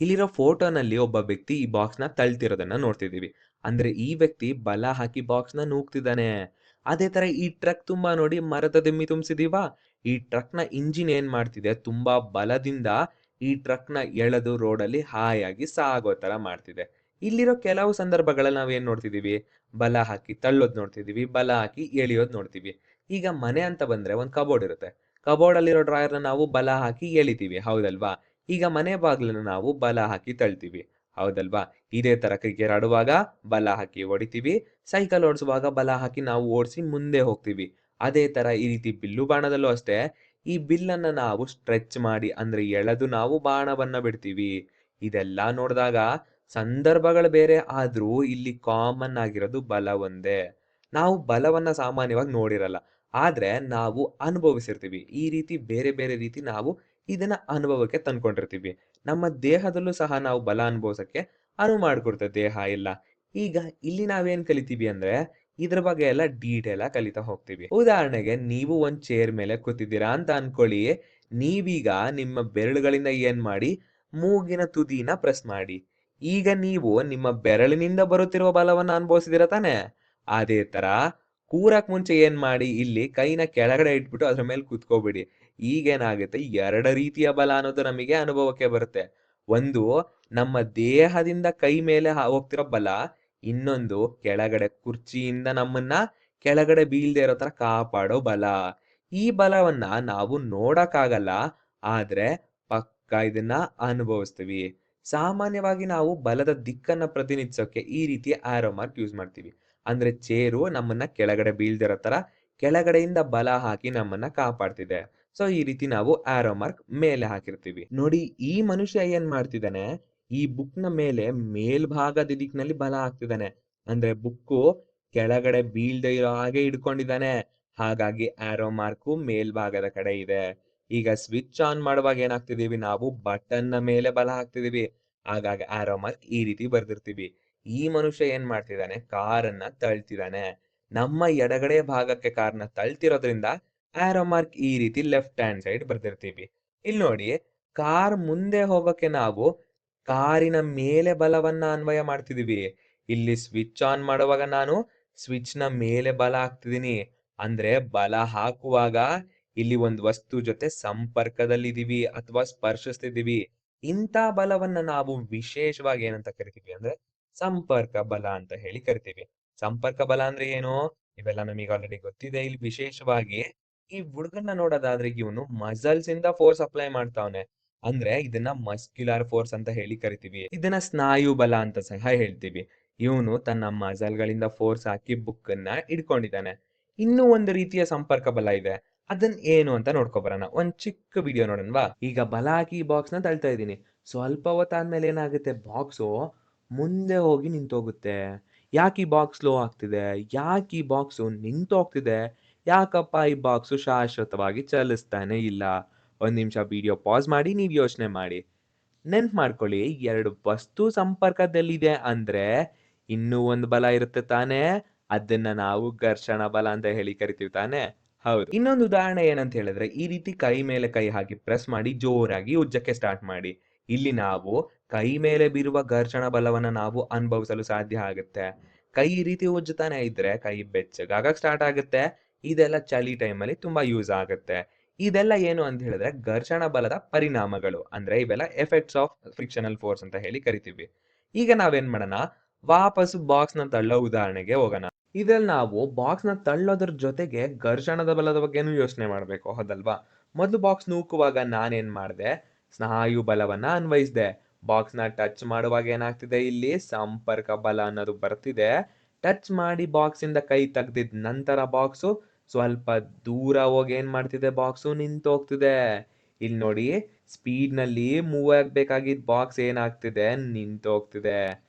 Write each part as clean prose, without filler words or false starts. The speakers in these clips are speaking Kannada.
ಇಲ್ಲಿರೋ ಫೋಟೋನಲ್ಲಿ ಒಬ್ಬ ವ್ಯಕ್ತಿ ಈ ಬಾಕ್ಸ್‌ನ ತಳ್ತಿರೋದನ್ನ ನೋಡ್ತಿದೀವಿ. ಅಂದ್ರೆ ಈ ವ್ಯಕ್ತಿ ಬಲ ಹಾಕಿ ಬಾಕ್ಸ್‌ನ ನೂಕ್ತಿದ್ದಾನೆ. ಅದೇ ತರ ಈ ಟ್ರಕ್ ತುಂಬಾ ನೋಡಿ ಮರದ ದಿಮ್ಮಿ ತುಂಬಿಸಿದೀವಾ? ಈ ಟ್ರಕ್‌ನ ಇಂಜಿನ್ ಏನ್ ಮಾಡ್ತಿದೆ ತುಂಬಾ ಬಲದಿಂದ ಈ ಟ್ರಕ್‌ನ ಎಳೆದು ರೋಡಲ್ಲಿ ಹಾಯಾಗಿ ಸಾಗೋ ತರ ಮಾಡ್ತಿದೆ. ಇಲ್ಲಿರೋ ಕೆಲವು ಸಂದರ್ಭಗಳಲ್ಲಿ ನಾವೇನ್ ನೋಡ್ತಿದೀವಿ? ಬಲ ಹಾಕಿ ತಳ್ಳೋದ್ ನೋಡ್ತಿದೀವಿ, ಬಲ ಹಾಕಿ ಎಳಿಯೋದ್ ನೋಡ್ತೀವಿ. ಈಗ ಮನೆ ಅಂತ ಬಂದ್ರೆ ಒಂದ್ ಕಬೋರ್ಡ್ ಇರುತ್ತೆ. ಕಬೋರ್ಡ್ ಅಲ್ಲಿರೋ ಡ್ರಾಯರ್‌ನ ನಾವು ಬಲ ಹಾಕಿ ಎಳಿತೀವಿ, ಹೌದಲ್ವಾ? ಈಗ ಮನೆ ಬಾಗಿಲನ್ನ ನಾವು ಬಲ ಹಾಕಿ ತಳ್ತೀವಿ, ಹೌದಲ್ವಾ? ಇದೇ ತರ ಕ್ರಿಕೆಟ್ ಆಡುವಾಗ ಬಲ ಹಾಕಿ ಹೊಡಿತೀವಿ, ಸೈಕಲ್ ಓಡಿಸುವಾಗ ಬಲ ಹಾಕಿ ನಾವು ಓಡಿಸಿ ಮುಂದೆ ಹೋಗ್ತೀವಿ. ಅದೇ ತರ ಈ ರೀತಿ ಬಿಲ್ಲು ಬಾಣದಲ್ಲೂ ಅಷ್ಟೇ, ಈ ಬಿಲ್ಲನ್ನ ನಾವು ಸ್ಟ್ರೆಚ್ ಮಾಡಿ ಅಂದ್ರೆ ಎಳೆದು ನಾವು ಬಾಣವನ್ನ ಬಿಡ್ತೀವಿ. ಇದೆಲ್ಲ ನೋಡಿದಾಗ ಸಂದರ್ಭಗಳು ಬೇರೆ ಆದ್ರೂ ಇಲ್ಲಿ ಕಾಮನ್ ಆಗಿರೋದು ಬಲ ಒಂದೇ. ನಾವು ಬಲವನ್ನ ಸಾಮಾನ್ಯವಾಗಿ ನೋಡಿರಲ್ಲ. ಆದ್ರೆ ನಾವು ಅನುಭವಿಸಿರ್ತೀವಿ. ಈ ರೀತಿ ಬೇರೆ ಬೇರೆ ರೀತಿ ನಾವು ಇದನ್ನ ಅನುಭವಕ್ಕೆ ತಂದ್ಕೊಂಡಿರ್ತೀವಿ. ನಮ್ಮ ದೇಹದಲ್ಲೂ ಸಹ ನಾವು ಬಲ ಅನುಭವಿಸಕ್ಕೆ ಅನುವು ಮಾಡ್ಕೊಡುತ್ತೆ ದೇಹ ಎಲ್ಲ. ಈಗ ಇಲ್ಲಿ ನಾವೇನ್ ಕಲಿತೀವಿ ಅಂದ್ರೆ, ಇದ್ರ ಬಗ್ಗೆ ಎಲ್ಲ ಡೀಟೇಲ್ ಆಗಿ ಕಲಿತಾ ಹೋಗ್ತೀವಿ. ಉದಾಹರಣೆಗೆ ನೀವು ಒಂದ್ ಚೇರ್ ಮೇಲೆ ಕೂತಿದ್ದೀರಾ ಅಂತ ಅನ್ಕೊಳ್ಳಿ. ನೀವೀಗ ನಿಮ್ಮ ಬೆರಳುಗಳಿಂದ ಏನ್ ಮಾಡಿ, ಮೂಗಿನ ತುದಿನ ಪ್ರೆಸ್ ಮಾಡಿ. ಈಗ ನೀವು ನಿಮ್ಮ ಬೆರಳಿನಿಂದ ಬರುತ್ತಿರುವ ಬಲವನ್ನ ಅನುಭವಿಸಿದಿರ ತಾನೇ? ಅದೇ ತರ ಕೂರಕ್ ಮುಂಚೆ ಏನ್ ಮಾಡಿ, ಇಲ್ಲಿ ಕೈನ ಕೆಳಗಡೆ ಇಟ್ಬಿಟ್ಟು ಅದ್ರ ಮೇಲೆ ಕೂತ್ಕೋಬಿಡಿ. ಈಗೇನಾಗುತ್ತೆ, 2 ರೀತಿಯ ಬಲ ಅನ್ನೋದು ನಮಗೆ ಅನುಭವಕ್ಕೆ ಬರುತ್ತೆ. ಒಂದು ನಮ್ಮ ದೇಹದಿಂದ ಕೈ ಮೇಲೆ ಹೋಗ್ತಿರೋ ಬಲ, ಇನ್ನೊಂದು ಕೆಳಗಡೆ ಕುರ್ಚಿಯಿಂದ ನಮ್ಮನ್ನ ಕೆಳಗಡೆ ಬೀಳ್ದೆ ಇರೋ ತರ ಕಾಪಾಡೋ ಬಲ. ಈ ಬಲವನ್ನ ನಾವು ನೋಡಕ್ಕಾಗಲ್ಲ, ಆದ್ರೆ ಪಕ್ಕಾ ಇದನ್ನ ಅನುಭವಿಸ್ತೀವಿ. ಸಾಮಾನ್ಯವಾಗಿ ನಾವು ಬಲದ ದಿಕ್ಕನ್ನ ಪ್ರತಿನಿಧಿಸೋಕೆ ಈ ರೀತಿಯ ಆರೋ ಮಾರ್ಕ್ ಯೂಸ್ ಮಾಡ್ತೀವಿ. ಅಂದ್ರೆ ಚೇರು ನಮ್ಮನ್ನ ಕೆಳಗಡೆ ಬೀಳ್ದಿರೋ ತರ ಕೆಳಗಡೆಯಿಂದ ಬಲ ಹಾಕಿ ನಮ್ಮನ್ನ ಕಾಪಾಡ್ತಿದೆ. ಸೊ ಈ ರೀತಿ ನಾವು ಆರೋ ಮಾರ್ಕ್ ಮೇಲೆ ಹಾಕಿರ್ತೀವಿ. ನೋಡಿ, ಈ ಮನುಷ್ಯ ಏನ್ ಮಾಡ್ತಿದ್ದಾನೆ, ಈ ಬುಕ್‌ನ ಮೇಲೆ ಮೇಲ್ಭಾಗದ ದಿಕ್ಕಿನಲ್ಲಿ ಬಲ ಹಾಕ್ತಿದ್ದಾನೆ. ಅಂದ್ರೆ ಬುಕ್ಕು ಕೆಳಗಡೆ ಬೀಳ್ದೆ ಇರೋ ಹಾಗೆ ಹಿಡ್ಕೊಂಡಿದ್ದಾನೆ. ಹಾಗಾಗಿ ಆರೋ ಮಾರ್ಕು ಮೇಲ್ಭಾಗದ ಕಡೆ ಇದೆ. ಈಗ ಸ್ವಿಚ್ ಆನ್ ಮಾಡುವಾಗ ಏನಾಗ್ತಿದೀವಿ ನಾವು, ಬಟನ್ನ ಮೇಲೆ ಬಲ ಹಾಕ್ತಿದೀವಿ. ಹಾಗಾಗಿ ಆರೋ ಮಾರ್ಕ್ ಈ ರೀತಿ ಬರ್ದಿರ್ತೀವಿ. ಈ ಮನುಷ್ಯ ಏನ್ ಮಾಡ್ತಿದ್ದಾನೆ, ಕಾರನ್ನ ತಳ್ತಿದ್ದಾನೆ. ನಮ್ಮ ಎಡಗಡೆ ಭಾಗಕ್ಕೆ ಕಾರ್‌ನ ತಳ್ತಿರೋದ್ರಿಂದ ಆರೋ ಮಾರ್ಕ್ ಈ ರೀತಿ ಲೆಫ್ಟ್ ಹ್ಯಾಂಡ್ ಸೈಡ್ ಬರ್ದಿರ್ತೀವಿ. ಇಲ್ಲಿ ನೋಡಿ, ಕಾರ್ ಮುಂದೆ ಹೋಗೋಕೆ ನಾವು ಕಾರಿನ ಮೇಲೆ ಬಲವನ್ನ ಅನ್ವಯ ಮಾಡ್ತಿದೀವಿ. ಇಲ್ಲಿ ಸ್ವಿಚ್ ಆನ್ ಮಾಡುವಾಗ ನಾನು ಸ್ವಿಚ್‌ನ ಮೇಲೆ ಬಲ ಹಾಕ್ತಿದೀನಿ. ಅಂದ್ರೆ ಬಲ ಹಾಕುವಾಗ ಇಲ್ಲಿ ಒಂದು ವಸ್ತು ಜೊತೆ ಸಂಪರ್ಕದಲ್ಲಿದೀವಿ ಅಥವಾ ಸ್ಪರ್ಶಿಸ್ತಿದೀವಿ. ಇಂಥ ಬಲವನ್ನ ನಾವು ವಿಶೇಷವಾಗಿ ಏನಂತ ಕರಿತೀವಿ ಅಂದ್ರೆ ಸಂಪರ್ಕ ಬಲ ಅಂತ ಹೇಳಿ ಕರಿತೀವಿ. ಸಂಪರ್ಕ ಬಲ ಅಂದ್ರೆ ಏನು? ಇವೆಲ್ಲ ನಮಗೆ ಆಲ್ರೆಡಿ ಗೊತ್ತಿದೆ. ಇಲ್ಲಿ ವಿಶೇಷವಾಗಿ ಈ ಹುಡುಗನ್ನ ನೋಡೋದಾದ್ರೆ ಇವನು ಮಸಲ್ಸ್ ಇಂದ ಫೋರ್ಸ್ ಅಪ್ಲೈ ಮಾಡ್ತಾವ್ನೆ. ಅಂದ್ರೆ ಇದನ್ನ ಮಸ್ಕ್ಯುಲರ್ ಫೋರ್ಸ್ ಅಂತ ಹೇಳಿ ಕರಿತೀವಿ. ಇದನ್ನ ಸ್ನಾಯು ಬಲ ಅಂತ ಸಹ ಹೇಳ್ತೀವಿ. ಇವನು ತನ್ನ ಮಸಲ್ಗಳಿಂದ ಫೋರ್ಸ್ ಹಾಕಿ ಬುಕ್ ಅನ್ನ ಹಿಡ್ಕೊಂಡಿದ್ದಾನೆ. ಇನ್ನೂ ಒಂದು ರೀತಿಯ ಸಂಪರ್ಕ ಬಲ ಇದೆ. ಅದನ್ ಏನು ಅಂತ ನೋಡ್ಕೊಬರೋಣ. ಒಂದ್ ಚಿಕ್ಕ ವಿಡಿಯೋ ನೋಡೋಣವಾ? ಈಗ ಬಲ ಹಾಕಿ ಈ ಬಾಕ್ಸ್ ನ ತಳ್ತಾ ಇದ್ದೀನಿ. ಸ್ವಲ್ಪ ಹೊತ್ತಾದ್ಮೇಲೆ ಏನಾಗುತ್ತೆ, ಬಾಕ್ಸು ಮುಂದೆ ಹೋಗಿ ನಿಂತೋಗುತ್ತೆ. ಯಾಕೆ ಈ ಬಾಕ್ಸ್ ಸ್ಲೋ ಆಗ್ತಿದೆ? ಯಾಕೆ ಈ ಬಾಕ್ಸು ನಿಂತೋಗ್ತಿದೆ? ಯಾಕಪ್ಪ ಈ ಬಾಕ್ಸು ಶಾಶ್ವತವಾಗಿ ಚಲಿಸ್ತಾನೆ ಇಲ್ಲ? ಒಂದ್ ನಿಮಿಷ ವಿಡಿಯೋ ಪಾಸ್ ಮಾಡಿ ನೀವ್ ಯೋಚನೆ ಮಾಡಿ. ನೆನ್ಪ್ ಮಾಡ್ಕೊಳ್ಳಿ, 2 ವಸ್ತು ಸಂಪರ್ಕದಲ್ಲಿದೆ ಅಂದ್ರೆ ಇನ್ನೂ ಒಂದು ಬಲ ಇರುತ್ತೆ ತಾನೇ? ಅದನ್ನ ನಾವು ಘರ್ಷಣ ಬಲ ಅಂತ ಹೇಳಿ ಕರಿತೀವಿ ತಾನೇ? ಹೌದು. ಇನ್ನೊಂದು ಉದಾಹರಣೆ ಏನಂತ ಹೇಳಿದ್ರೆ, ಈ ರೀತಿ ಕೈ ಮೇಲೆ ಕೈ ಹಾಕಿ ಪ್ರೆಸ್ ಮಾಡಿ ಜೋರಾಗಿ ಉಜ್ಜಕ್ಕೆ ಸ್ಟಾರ್ಟ್ ಮಾಡಿ. ಇಲ್ಲಿ ನಾವು ಕೈ ಮೇಲೆ ಬೀರುವ ಘರ್ಷಣ ಬಲವನ್ನ ನಾವು ಅನುಭವಿಸಲು ಸಾಧ್ಯ ಆಗುತ್ತೆ. ಕೈ ಈ ರೀತಿ ಉಜ್ಜುತ್ತಾನೆ ಇದ್ರೆ ಕೈ ಬೆಚ್ಚಗಾಗಕ್ ಸ್ಟಾರ್ಟ್ ಆಗುತ್ತೆ. ಇದೆಲ್ಲ ಚಳಿ ಟೈಮಲ್ಲಿ ತುಂಬಾ ಯೂಸ್ ಆಗುತ್ತೆ. ಇದೆಲ್ಲ ಏನು ಅಂತ ಹೇಳಿದ್ರೆ ಘರ್ಷಣ ಬಲದ ಪರಿಣಾಮಗಳು. ಅಂದ್ರೆ ಇವೆಲ್ಲ ಎಫೆಕ್ಟ್ಸ್ ಆಫ್ ಫ್ರಿಕ್ಷನಲ್ ಫೋರ್ಸ್ ಅಂತ ಹೇಳಿ ಕರಿತೀವಿ. ಈಗ ನಾವೇನ್ ಮಾಡೋಣ, ವಾಪಸ್ ಬಾಕ್ಸ್‌ನ ತಳ್ಳೋ ಉದಾಹರಣೆಗೆ ಹೋಗೋಣ. ಇದ್ರಲ್ಲಿ ನಾವು ಬಾಕ್ಸ್‌ನ ತಳ್ಳೋದ್ರ ಜೊತೆಗೆ ಘರ್ಷಣದ ಬಲದ ಬಗ್ಗೆನೂ ಯೋಚನೆ ಮಾಡ್ಬೇಕು, ಹೌದಲ್ವಾ? ಮೊದ್ಲು ಬಾಕ್ಸ್ ನೂಕುವಾಗ ನಾನೇನ್ ಮಾಡ್ದೆ, ಸ್ನಾಯು ಬಲವನ್ನ ಅನ್ವಯಿಸ್ದೆ. ಬಾಕ್ಸ್‌ನ ಟಚ್ ಮಾಡುವಾಗ ಏನಾಗ್ತಿದೆ, ಇಲ್ಲಿ ಸಂಪರ್ಕ ಬಲ ಅನ್ನೋದು ಬರ್ತಿದೆ. ಟಚ್ ಮಾಡಿ ಬಾಕ್ಸಿಂದ ಕೈ ತೆಗ್ದಿದ್ ನಂತರ ಬಾಕ್ಸು ಸ್ವಲ್ಪ ದೂರ ಹೋಗಿ ಏನ್ ಮಾಡ್ತಿದೆ, ಬಾಕ್ಸು ನಿಂತೋಗ್ತಿದೆ. ಇಲ್ಲಿ ನೋಡಿ, ಸ್ಪೀಡ್‌ನಲ್ಲಿ ಮೂವ್ ಆಗ್ಬೇಕಾಗಿದ್ದ ಬಾಕ್ಸ್ ಏನಾಗ್ತಿದೆ, ನಿಂತೋಗ್ತಿದೆ.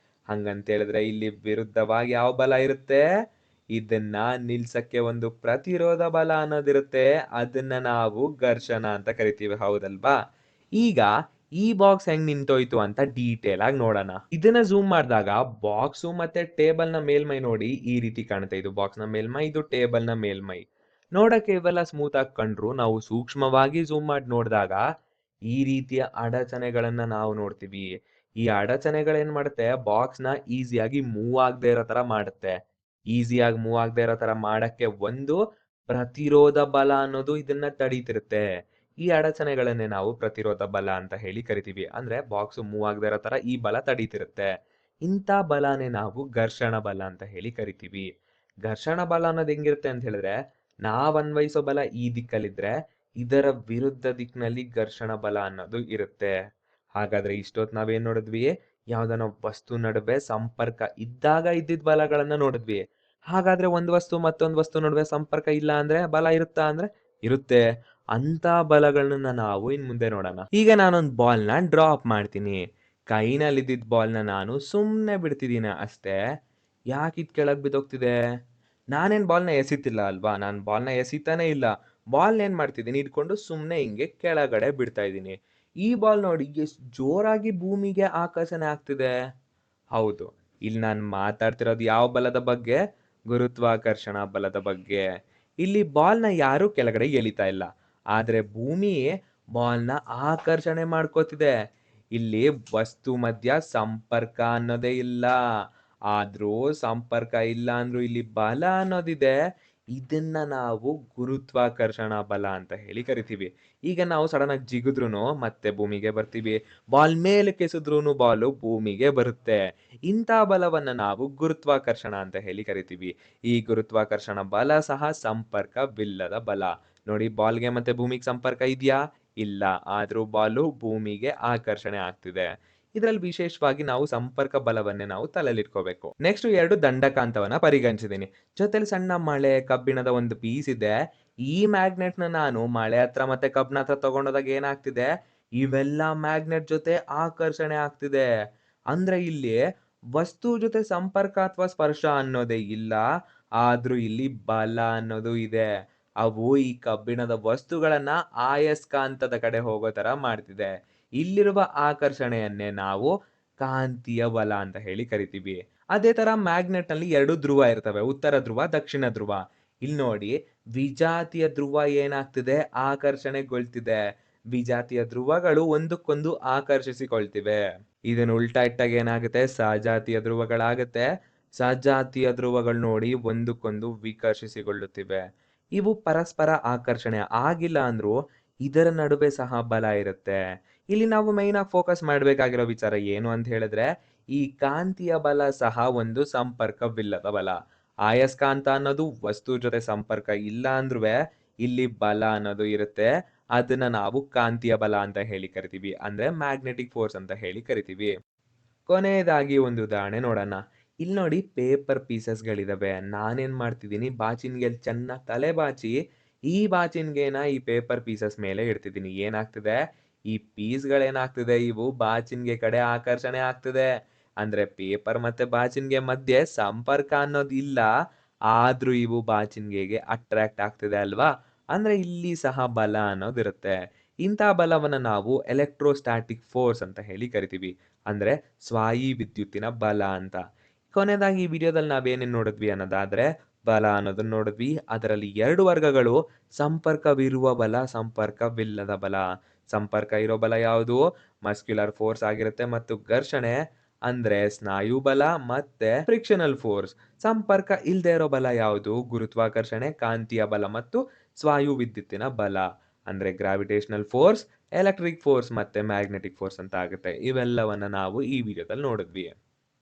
ಹಂಗಂತ ಹೇಳಿದ್ರೆ ಇಲ್ಲಿ ವಿರುದ್ಧವಾಗಿ ಯಾವ ಬಲ ಇರುತ್ತೆ? ಇದನ್ನ ನಿಲ್ಸಕ್ಕೆ ಒಂದು ಪ್ರತಿರೋಧ ಬಲ ಅನ್ನೋದಿರುತ್ತೆ. ಅದನ್ನ ನಾವು ಘರ್ಷಣ ಅಂತ ಕರಿತೀವಿ, ಹೌದಲ್ವಾ? ಈಗ ಈ ಬಾಕ್ಸ್ ಹೆಂಗ್ ನಿಂತೋಯ್ತು ಅಂತ ಡೀಟೇಲ್ ಆಗಿ ನೋಡೋಣ. ಇದನ್ನ ಝೂಮ್ ಮಾಡಿದಾಗ ಬಾಕ್ಸು ಮತ್ತೆ ಟೇಬಲ್‌ನ ಮೇಲ್ಮೈ ನೋಡಿ ಈ ರೀತಿ ಕಾಣುತ್ತೆ. ಇದು ಬಾಕ್ಸ್‌ನ ಮೇಲ್ಮೈ, ಇದು ಟೇಬಲ್‌ನ ಮೇಲ್ಮೈ. ನೋಡಕ್ಕೆ ಇವೆಲ್ಲ ಸ್ಮೂತ್ ಆಗಿ ಕಂಡ್ರು, ನಾವು ಸೂಕ್ಷ್ಮವಾಗಿ ಝೂಮ್ ಮಾಡಿ ನೋಡಿದಾಗ ಈ ರೀತಿಯ ಅಡಚಣೆಗಳನ್ನ ನಾವು ನೋಡ್ತೀವಿ. ಈ ಅಡಚಣೆಗಳೇನ್ ಮಾಡುತ್ತೆ ಬಾಕ್ಸ್‌ನ ಈಸಿಯಾಗಿ ಮೂವ್ ಆಗದೆ ಇರೋ ತರ ಮಾಡುತ್ತೆ. ಈಸಿಯಾಗಿ ಮೂವ್ ಆಗದೆ ಇರೋ ತರ ಮಾಡಕ್ಕೆ ಒಂದು ಪ್ರತಿರೋಧ ಬಲ ಅನ್ನೋದು ಇದನ್ನ ತಡೀತಿರುತ್ತೆ. ಈ ಅಡಚಣೆಗಳನ್ನೇ ನಾವು ಪ್ರತಿರೋಧ ಬಲ ಅಂತ ಹೇಳಿ ಕರಿತೀವಿ. ಅಂದ್ರೆ ಬಾಕ್ಸ್ ಮೂವ್ ಆಗದೆ ಇರೋ ತರ ಈ ಬಲ ತಡೀತಿರುತ್ತೆ. ಇಂಥ ಬಲನೇ ನಾವು ಘರ್ಷಣ ಬಲ ಅಂತ ಹೇಳಿ ಕರಿತೀವಿ. ಘರ್ಷಣ ಬಲ ಅನ್ನೋದು ಹೆಂಗಿರುತ್ತೆ ಅಂತ ಹೇಳಿದ್ರೆ, ನಾವ್ ಅನ್ವಯಿಸೋ ಬಲ ಈ ದಿಕ್ಕಲ್ಲಿದ್ರೆ, ಇದರ ವಿರುದ್ಧ ದಿಕ್ಕಿನಲ್ಲಿ ಘರ್ಷಣ ಬಲ ಅನ್ನೋದು ಇರುತ್ತೆ. ಹಾಗಾದ್ರೆ ಇಷ್ಟೊತ್ತು ನಾವೇನ್ ನೋಡಿದ್ವಿ? ಯಾವ್ದಾನ ವಸ್ತು ನಡುವೆ ಸಂಪರ್ಕ ಇದ್ದಾಗ ಇದ್ದಿದ್ ಬಲಗಳನ್ನ ನೋಡಿದ್ವಿ. ಹಾಗಾದ್ರೆ ಒಂದ್ ವಸ್ತು ಮತ್ತೊಂದ್ ವಸ್ತು ನಡುವೆ ಸಂಪರ್ಕ ಇಲ್ಲ ಅಂದ್ರೆ ಬಲ ಇರುತ್ತಾ ಅಂದ್ರೆ? ಇರುತ್ತೆ. ಅಂತ ಬಲಗಳನ್ನ ನಾವು ಇನ್ ಮುಂದೆ ನೋಡೋಣ. ಈಗ ನಾನೊಂದ್ ಬಾಲ್‌ನ ಡ್ರಾಪ್ ಮಾಡ್ತೀನಿ. ಕೈನಲ್ಲಿದ್ದಿದ್ ಬಾಲ್‌ನ ನಾನು ಸುಮ್ನೆ ಬಿಡ್ತಿದೀನಿ ಅಷ್ಟೇ. ಯಾಕಿದ್ ಕೆಳಗ್ ಬಿದ್ದೋಗ್ತಿದೆ? ನಾನೇನ್ ಬಾಲ್‌ನ ಎಸಿತಿಲ್ಲ ಅಲ್ವಾ? ನಾನ್ ಬಾಲ್‌ನ ಎಸಿತಾನೇ ಇಲ್ಲ. ಬಾಲ್‌ನೇನ್ ಮಾಡ್ತಿದೀನಿ ಹಿಡ್ಕೊಂಡು ಸುಮ್ನೆ ಹಿಂಗೆ ಕೆಳಗಡೆ ಬಿಡ್ತಾ ಇದೀನಿ. ಈ ಬಾಲ್ ನೋಡಿ ಎಷ್ಟ್ ಜೋರಾಗಿ ಭೂಮಿಗೆ ಆಕರ್ಷಣೆ ಆಗ್ತಿದೆ. ಹೌದು. ಇಲ್ಲಿ ನಾನ್ ಮಾತಾಡ್ತಿರೋದು ಯಾವ ಬಲದ ಬಗ್ಗೆ? ಗುರುತ್ವಾಕರ್ಷಣ ಬಲದ ಬಗ್ಗೆ. ಇಲ್ಲಿ ಬಾಲ್‌ನ ಯಾರೂ ಕೆಳಗಡೆ ಎಳಿತಾ ಇಲ್ಲ. ಆದ್ರೆ ಭೂಮಿ ಬಾಲ್‌ನ ಆಕರ್ಷಣೆ ಮಾಡ್ಕೋತಿದೆ. ಇಲ್ಲಿ ವಸ್ತು ಮಧ್ಯ ಸಂಪರ್ಕ ಅನ್ನೋದೇ ಇಲ್ಲ. ಆದ್ರೂ ಸಂಪರ್ಕ ಇಲ್ಲ ಅಂದ್ರೂ ಇಲ್ಲಿ ಬಲ ಅನ್ನೋದಿದೆ. ಇದನ್ನ ನಾವು ಗುರುತ್ವಾಕರ್ಷಣ ಬಲ ಅಂತ ಹೇಳಿ ಕರಿತೀವಿ. ಈಗ ನಾವು ಸಡನ್ ಆಗಿ ಜಿಗಿದ್ರುನು ಮತ್ತೆ ಭೂಮಿಗೆ ಬರ್ತೀವಿ. ಬಾಲ್ ಮೇಲಕ್ಕೆ ಎಸೆದ್ರೂನು ಬಾಲು ಭೂಮಿಗೆ ಬರುತ್ತೆ. ಇಂಥ ಬಲವನ್ನ ನಾವು ಗುರುತ್ವಾಕರ್ಷಣ ಅಂತ ಹೇಳಿ ಕರಿತೀವಿ. ಈ ಗುರುತ್ವಾಕರ್ಷಣ ಬಲ ಸಹ ಸಂಪರ್ಕವಿಲ್ಲದ ಬಲ. ನೋಡಿ ಬಾಲ್‌ಗೆ ಮತ್ತೆ ಭೂಮಿಗೆ ಸಂಪರ್ಕ ಇದ್ಯಾ? ಇಲ್ಲ. ಆದ್ರೂ ಬಾಲು ಭೂಮಿಗೆ ಆಕರ್ಷಣೆ ಆಗ್ತಿದೆ. ಇದ್ರಲ್ಲಿ ವಿಶೇಷವಾಗಿ ನಾವು ಸಂಪರ್ಕ ಬಲವನ್ನೇ ನಾವು ತಲೆಲಿಟ್ಕೋಬೇಕು. ನೆಕ್ಸ್ಟ್ 2 ದಂಡಕಾಂತವನ್ನ ಪರಿಗಣಿಸಿದೀನಿ. ಜೊತೆಲಿ ಸಣ್ಣ ಮಳೆ, ಕಬ್ಬಿಣದ ಒಂದು ಪೀಸ್ ಇದೆ. ಈ ಮ್ಯಾಗ್ನೆಟ್‌ನ ನಾನು ಮಳೆ ಹತ್ರ ಮತ್ತೆ ಕಬ್ಬಿಣ ಹತ್ರ ತಗೊಂಡೋದಾಗ ಏನಾಗ್ತಿದೆ? ಇವೆಲ್ಲ ಮ್ಯಾಗ್ನೆಟ್ ಜೊತೆ ಆಕರ್ಷಣೆ ಆಗ್ತಿದೆ. ಅಂದ್ರೆ ಇಲ್ಲಿ ವಸ್ತು ಜೊತೆ ಸಂಪರ್ಕ ಅಥವಾ ಸ್ಪರ್ಶ ಅನ್ನೋದೇ ಇಲ್ಲ. ಆದ್ರೂ ಇಲ್ಲಿ ಬಲ ಅನ್ನೋದು ಇದೆ. ಅವು ಈ ಕಬ್ಬಿಣದ ವಸ್ತುಗಳನ್ನ ಆಯಸ್ಕಾಂತದ ಕಡೆ ಹೋಗೋ ತರ ಮಾಡ್ತಿದೆ. ಇಲ್ಲಿರುವ ಆಕರ್ಷಣೆಯನ್ನೇ ನಾವು ಕಾಂತೀಯ ಬಲ ಅಂತ ಹೇಳಿ ಕರಿತೀವಿ. ಅದೇ ತರ ಮ್ಯಾಗ್ನೆಟ್‌ನಲ್ಲಿ 2 ಧ್ರುವ ಇರ್ತವೆ. ಉತ್ತರ ಧ್ರುವ, ದಕ್ಷಿಣ ಧ್ರುವ. ಇಲ್ಲಿ ನೋಡಿ ವಿಜಾತೀಯ ಧ್ರುವ ಏನಾಗ್ತಿದೆ? ಆಕರ್ಷಣೆಗೊಳ್ತಿದೆ. ವಿಜಾತೀಯ ಧ್ರುವಗಳು ಒಂದಕ್ಕೊಂದು ಆಕರ್ಷಿಸಿಕೊಳ್ತಿವೆ. ಇದನ್ನ ಉಲ್ಟಾ ಇಟ್ಟಾಗ ಏನಾಗುತ್ತೆ? ಸಜಾತೀಯ ಧ್ರುವಗಳಾಗುತ್ತೆ. ಸಜಾತೀಯ ಧ್ರುವಗಳು ನೋಡಿ ಒಂದಕ್ಕೊಂದು ವಿಕರ್ಷಿಸಿಕೊಳ್ಳುತ್ತಿವೆ. ಇವು ಪರಸ್ಪರ ಆಕರ್ಷಣೆ ಆಗಿಲ್ಲ ಅಂದ್ರೂ ಇದರ ನಡುವೆ ಸಹ ಬಲ ಇರುತ್ತೆ. ಇಲ್ಲಿ ನಾವು ಮೈನ್ ಆಗಿ ಫೋಕಸ್ ಮಾಡ್ಬೇಕಾಗಿರೋ ವಿಚಾರ ಏನು ಅಂತ ಹೇಳಿದ್ರೆ, ಈ ಕಾಂತೀಯ ಬಲ ಸಹ ಒಂದು ಸಂಪರ್ಕವಿಲ್ಲದ ಬಲ. ಆಯಸ್ಕಾಂತ ಅನ್ನೋದು ವಸ್ತು ಜೊತೆ ಸಂಪರ್ಕ ಇಲ್ಲ ಅಂದ್ರುವೆ ಇಲ್ಲಿ ಬಲ ಅನ್ನೋದು ಇರುತ್ತೆ. ಅದನ್ನ ನಾವು ಕಾಂತೀಯ ಬಲ ಅಂತ ಹೇಳಿ ಕರಿತೀವಿ. ಅಂದ್ರೆ ಮ್ಯಾಗ್ನೆಟಿಕ್ ಫೋರ್ಸ್ ಅಂತ ಹೇಳಿ ಕರಿತೀವಿ. ಕೊನೆಯದಾಗಿ ಒಂದು ಉದಾಹರಣೆ ನೋಡೋಣ. ಇಲ್ಲಿ ನೋಡಿ ಪೇಪರ್ ಪೀಸಸ್‌ಗಳಿದಾವೆ. ನಾನೇನ್ ಮಾಡ್ತಿದ್ದೀನಿ ಬಾಚಿನ್ಗೆಲ್ ಚೆನ್ನಾಗ್ ತಲೆ ಬಾಚಿ, ಈ ಬಾಚಿನ್ಗೆನ ಈ ಪೇಪರ್ ಪೀಸಸ್ ಮೇಲೆ ಇಡ್ತಿದ್ದೀನಿ. ಏನಾಗ್ತಿದೆ? ಈ ಪೀಸ್‌ಗಳೇನಾಗ್ತಿದೆ ಇವು ಬಾಚಿನ್ಗೆ ಕಡೆ ಆಕರ್ಷಣೆ ಆಗ್ತಿದೆ. ಅಂದ್ರೆ ಪೇಪರ್ ಮತ್ತೆ ಬಾಚಿನ್ಗೆ ಮಧ್ಯೆ ಸಂಪರ್ಕ ಅನ್ನೋದಿಲ್ಲ. ಆದ್ರೂ ಇವು ಬಾಚಿನ್ಗೆಗೆ ಅಟ್ರಾಕ್ಟ್ ಆಗ್ತಿದೆ ಅಲ್ವಾ? ಅಂದ್ರೆ ಇಲ್ಲಿ ಸಹ ಬಲ ಅನ್ನೋದಿರುತ್ತೆ. ಇಂಥ ಬಲವನ್ನ ನಾವು ಎಲೆಕ್ಟ್ರೋಸ್ಟಾಟಿಕ್ ಫೋರ್ಸ್ ಅಂತ ಹೇಳಿ ಕರಿತೀವಿ. ಅಂದ್ರೆ ಸ್ವಾಯಿ ವಿದ್ಯುತ್ತಿನ ಬಲ ಅಂತ. ಕೊನೆಯದಾಗಿ ಈ ವಿಡಿಯೋದಲ್ಲಿ ನಾವೇನೇನ್ ನೋಡಿದ್ವಿ ಅನ್ನೋದಾದ್ರೆ, ಬಲ ಅನ್ನೋದನ್ನ ನೋಡಿದ್ವಿ. ಅದರಲ್ಲಿ 2 ವರ್ಗಗಳು ಸಂಪರ್ಕವಿರುವ ಬಲ, ಸಂಪರ್ಕವಿಲ್ಲದ ಬಲ. ಸಂಪರ್ಕ ಇರೋ ಬಲ ಯಾವುದು? ಮಸ್ಕ್ಯುಲರ್ ಫೋರ್ಸ್ ಆಗಿರುತ್ತೆ ಮತ್ತು ಘರ್ಷಣೆ ಅಂದ್ರೆ ಸ್ನಾಯು ಬಲ ಮತ್ತೆ ಫ್ರಿಕ್ಷನಲ್ ಫೋರ್ಸ್. ಸಂಪರ್ಕ ಇಲ್ದೇ ಇರೋ ಬಲ ಯಾವುದು? ಗುರುತ್ವಾಕರ್ಷಣೆ, ಕಾಂತೀಯ ಬಲ ಮತ್ತು ಸ್ವಾಯು ವಿದ್ಯುತ್ತಿನ ಬಲ. ಅಂದ್ರೆ ಗ್ರಾವಿಟೇಷನಲ್ ಫೋರ್ಸ್, ಎಲೆಕ್ಟ್ರಿಕ್ ಫೋರ್ಸ್ ಮತ್ತೆ ಮ್ಯಾಗ್ನೆಟಿಕ್ ಫೋರ್ಸ್ ಅಂತ ಆಗುತ್ತೆ. ಇವೆಲ್ಲವನ್ನ ನಾವು ಈ ವಿಡಿಯೋದಲ್ಲಿ ನೋಡಿದ್ವಿ.